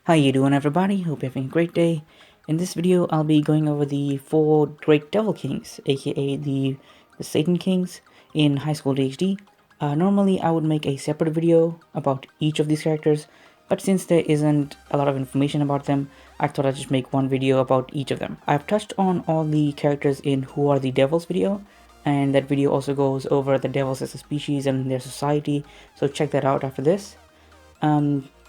How you doing, everybody? Hope you're having a great day. In this video, I'll be going over the 4 great Devil Kings, aka the Satan Kings in Highschool DxD. Normally, I would make a separate video about each of these characters, but since there isn't a lot of information about them, I thought I'd just make one video about each of them. I've touched on all the characters in Who Are the Devils video, and that video also goes over the devils as a species and their society, so check that out after this.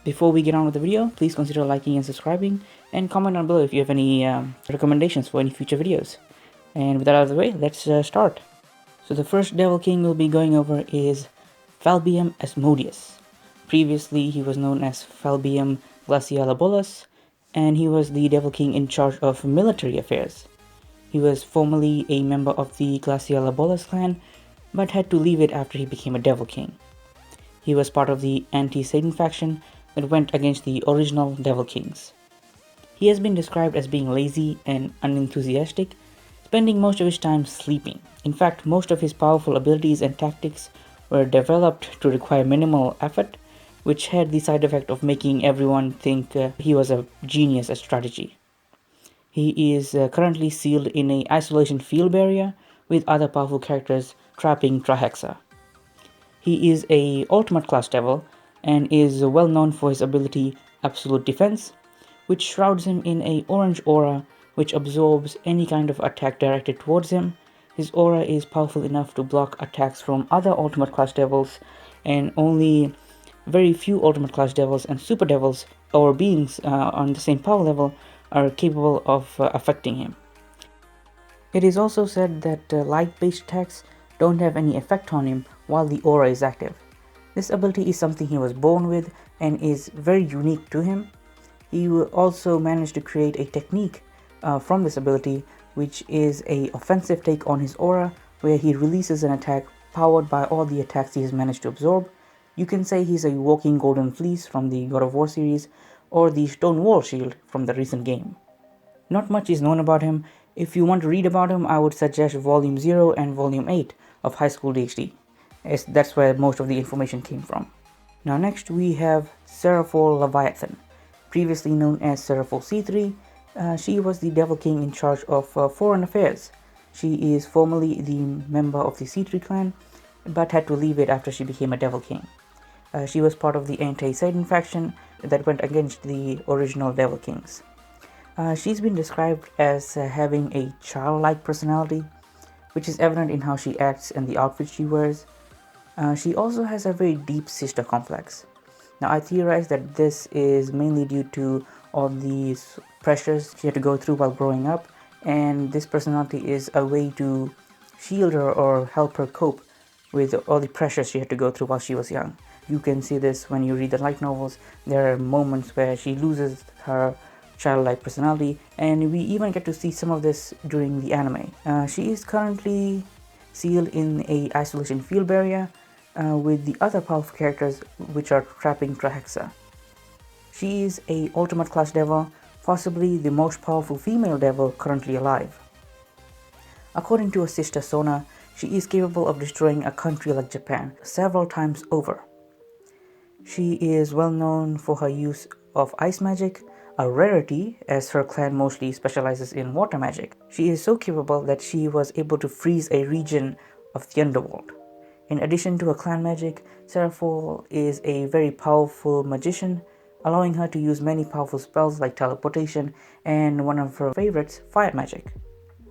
Before we get on with the video, please consider liking and subscribing, and comment down below if you have any recommendations for any future videos. And with that out of the way, let's start. So the first Devil King we'll be going over is Falbium Asmodeus. Previously, he was known as Falbium Glacialabolus, and he was the Devil King in charge of military affairs. He was formerly a member of the Glacialabolus clan, but had to leave it after he became a Devil King. He was part of the anti-Satan faction that went against the original Devil Kings. He has been described as being lazy and unenthusiastic, spending most of his time sleeping. In fact, most of his powerful abilities and tactics were developed to require minimal effort, which had the side effect of making everyone think he was a genius at strategy. He is currently sealed in an isolation field barrier with other powerful characters trapping Trahexa. He is a ultimate class devil and is well known for his ability Absolute Defense, which shrouds him in an orange aura which absorbs any kind of attack directed towards him. His aura is powerful enough to block attacks from other ultimate class devils, and only very few ultimate class devils and super devils or beings on the same power level are capable of affecting him. It is also said that light-based attacks don't have any effect on him while the aura is active. This ability is something he was born with and is very unique to him. He will also manage to create a technique from this ability, which is an offensive take on his aura, where he releases an attack powered by all the attacks he has managed to absorb. You can say he's a walking golden fleece from the God of War series, or the Stone Wall Shield from the recent game. Not much is known about him. If you want to read about him, I would suggest Volume 0 and Volume 8 of Highschool DxD, as that's where most of the information came from. Now next we have Seraphall Leviathan. Previously known as Seraphall C3, she was the Devil King in charge of foreign affairs. She is formerly the member of the C3 clan, but had to leave it after she became a Devil King. She was part of the anti-Satan faction that went against the original Devil Kings. She's been described as having a childlike personality, which is evident in how she acts and the outfits she wears. She also has a very deep sister complex. Now, I theorize that this is mainly due to all these pressures she had to go through while growing up, and this personality is a way to shield her or help her cope with all the pressures she had to go through while she was young. You can see this when you read the light novels. There are moments where she loses her childlike personality, and we even get to see some of this during the anime. She is currently sealed in a isolation field barrier with the other powerful characters which are trapping Trahexa. She is a ultimate class devil, possibly the most powerful female devil currently alive. According to her sister Sona, she is capable of destroying a country like Japan several times over. She is well known for her use of ice magic, a rarity as her clan mostly specializes in water magic. She is so capable that she was able to freeze a region of the underworld. In addition to her clan magic, Seraphall is a very powerful magician, allowing her to use many powerful spells like teleportation and one of her favorites, fire magic.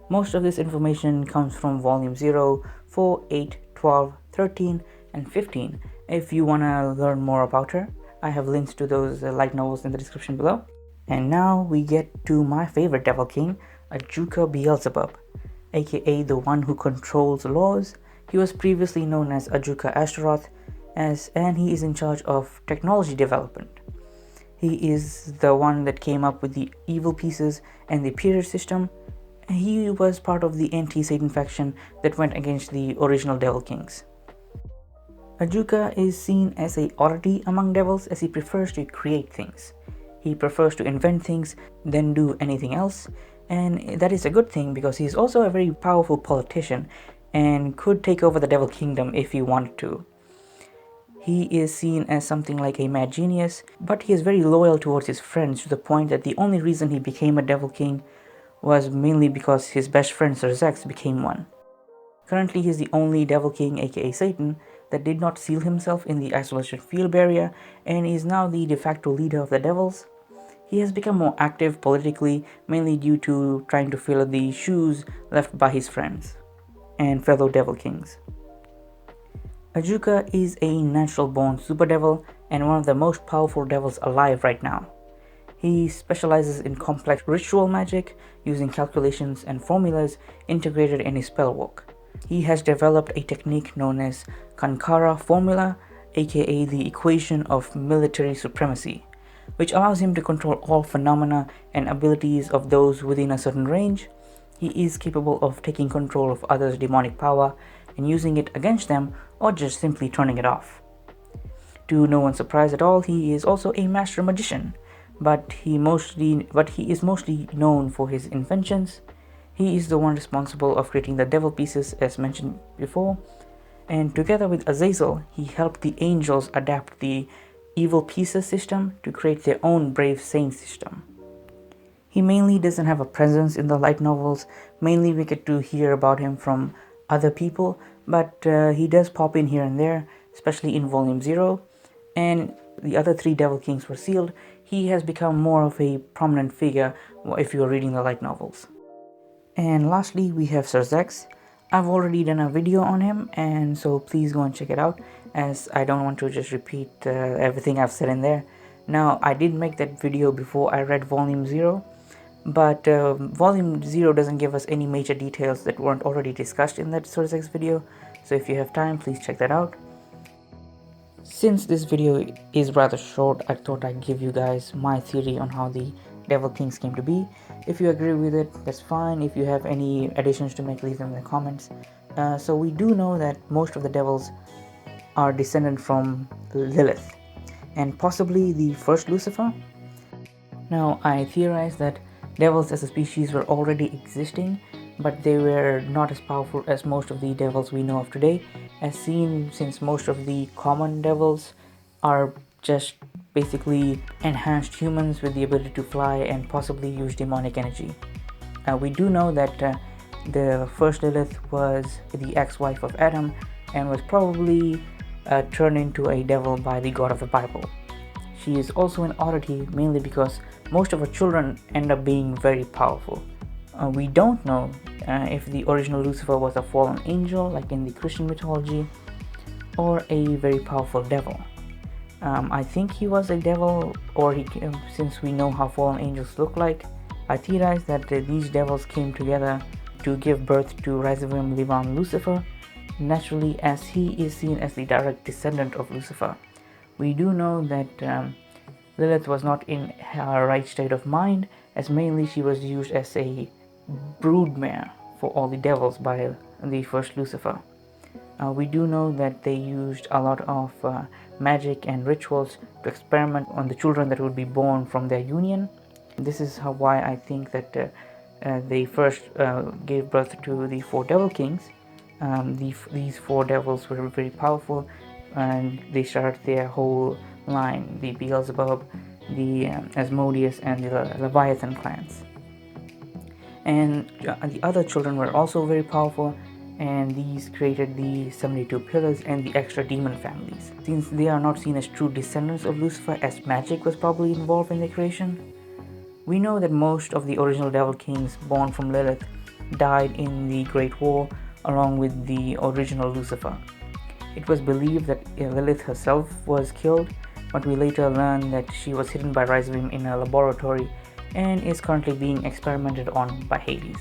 Most of this information comes from Volume 0, 4, 8, 12, 13, and 15. If you want to learn more about her, I have links to those light novels in the description below. And now we get to my favorite Devil King, Ajuka Beelzebub, aka the one who controls laws. He was previously known as Ajuka Astaroth, and he is in charge of technology development. He is the one that came up with the evil pieces and the period system. He was part of the anti-Satan faction that went against the original Devil Kings. Ajuka is seen as a oddity among devils, as he prefers to create things. He prefers to invent things than do anything else, and that is a good thing because he's also a very powerful politician and could take over the Devil Kingdom if he wanted to. He is seen as something like a mad genius, but he is very loyal towards his friends to the point that the only reason he became a Devil King was mainly because his best friend Sirzechs became one. Currently, he is the only Devil King, aka Satan, that did not seal himself in the isolation field barrier and is now the de facto leader of the Devils. He has become more active politically, mainly due to trying to fill the shoes left by his friends and fellow Devil Kings. Ajuka is a natural-born super devil and one of the most powerful devils alive right now. He specializes in complex ritual magic using calculations and formulas integrated in his spell work. He has developed a technique known as Kankara formula, aka the equation of military supremacy, which allows him to control all phenomena and abilities of those within a certain range. He is capable of taking control of others' demonic power and using it against them, or just simply turning it off. To no one's surprise at all, he is also a master magician, but he is mostly known for his inventions. He is the one responsible of creating the devil pieces as mentioned before, and together with Azazel, he helped the angels adapt the evil pieces system to create their own brave saint system. He mainly doesn't have a presence in the light novels. Mainly we get to hear about him from other people, but he does pop in here and there, especially in Volume 0, and the other 3 Devil Kings were sealed. He has become more of a prominent figure if you are reading the light novels. And lastly, we have Sirzechs. I've already done a video on him, and so please go and check it out, as I don't want to just repeat everything I've said in there. Now, I did make that video before I read Volume 0, but Volume 0 doesn't give us any major details that weren't already discussed in that Sirzechs video, so if you have time, please check that out. Since this video is rather short, I thought I'd give you guys my theory on how the Devil Kings came to be. If you agree with it, that's fine. If you have any additions to make, leave them in the comments. So we do know that most of the devils are descended from Lilith, and possibly the first Lucifer. Now, I theorize that devils as a species were already existing, but they were not as powerful as most of the devils we know of today, as seen since most of the common devils are just basically enhanced humans with the ability to fly and possibly use demonic energy. We do know that the first Lilith was the ex-wife of Adam and was probably turned into a devil by the God of the Bible. She is also an oddity mainly because most of her children end up being very powerful. We don't know if the original Lucifer was a fallen angel like in the Christian mythology, or a very powerful devil. I think he was a devil, or since we know how fallen angels look like, I theorize that these devils came together to give birth to Falbium Asmodeus Lucifer, naturally, as he is seen as the direct descendant of Lucifer. We do know that Lilith was not in her right state of mind, as mainly she was used as a broodmare for all the devils by the first Lucifer. We do know that they used a lot of magic and rituals to experiment on the children that would be born from their union. This is why I think that they first gave birth to the 4 Devil Kings. These 4 devils were very powerful, and they started their whole line, the Beelzebub, the Asmodeus, and the Leviathan clans. And the other children were also very powerful, and these created the 72 pillars and the extra demon families. Since they are not seen as true descendants of Lucifer, as magic was probably involved in their creation, we know that most of the original Devil Kings born from Lilith died in the Great War along with the original Lucifer. It was believed that Lilith herself was killed, but we later learned that she was hidden by Falbium in a laboratory and is currently being experimented on by Hades.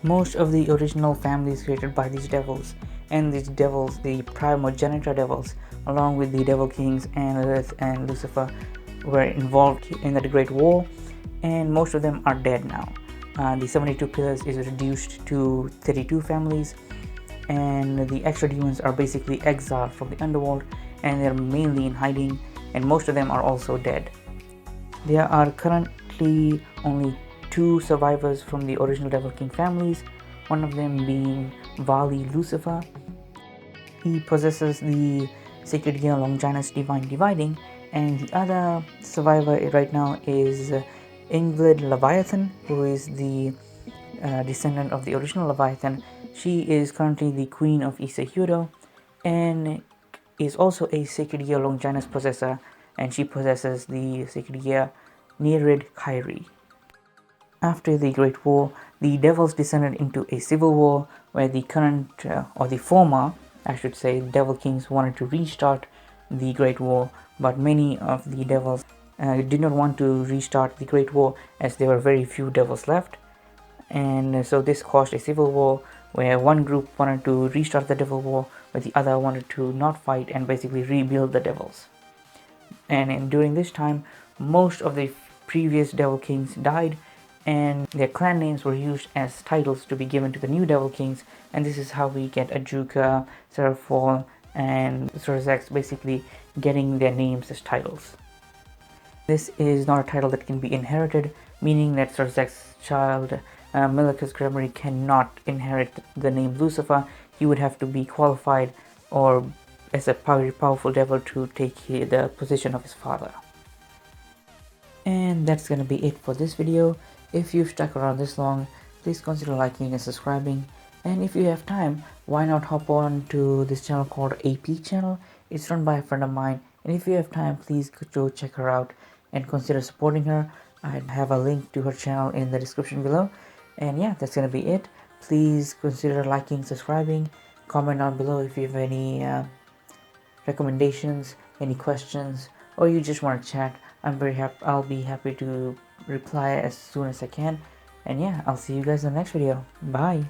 Most of the original families created by these devils, and these devils, the primogenitor devils, along with the Devil Kings and Lilith and Lucifer, were involved in the Great War, and most of them are dead now. The 72 pillars is reduced to 32 families, and the extra demons are basically exiled from the underworld, and they're mainly in hiding, and most of them are also dead. There are currently only 2 survivors from the original Devil King families, one of them being Vali Lucifer. He possesses the Sacred Gear Longinus Divine Dividing, and the other survivor right now is Ingrid Leviathan, who is the descendant of the original Leviathan. She is currently the queen of Isehuro and is also a Sacred Gear Longinus possessor, and she possesses the Sacred Gear Nereid Kyrie. After the Great War, the Devils descended into a civil war where the current, or the former, I should say, Devil Kings wanted to restart the Great War, but many of the Devils did not want to restart the Great War as there were very few Devils left, and so this caused a civil war where one group wanted to restart the Devil War, but the other wanted to not fight and basically rebuild the Devils. And during this time, most of the previous Devil Kings died, and their clan names were used as titles to be given to the new Devil Kings, and this is how we get Ajuka, Seraphall, and Sirzechs basically getting their names as titles. This is not a title that can be inherited, meaning that Sirzechs' child, Milichus Gregory, cannot inherit the name Lucifer. He would have to be qualified or as a very powerful devil to take the position of his father. And that's gonna be it for this video. If you've stuck around this long, please consider liking and subscribing. And if you have time, why not hop on to this channel called AP channel. It's run by a friend of mine, and if you have time, please go check her out and consider supporting her. I have a link to her channel in the description below. And yeah, that's gonna be it. Please consider liking, subscribing, comment down below if you have any recommendations, any questions, or you just want to chat. I'll be happy to reply as soon as I can. And yeah, I'll see you guys in the next video. Bye.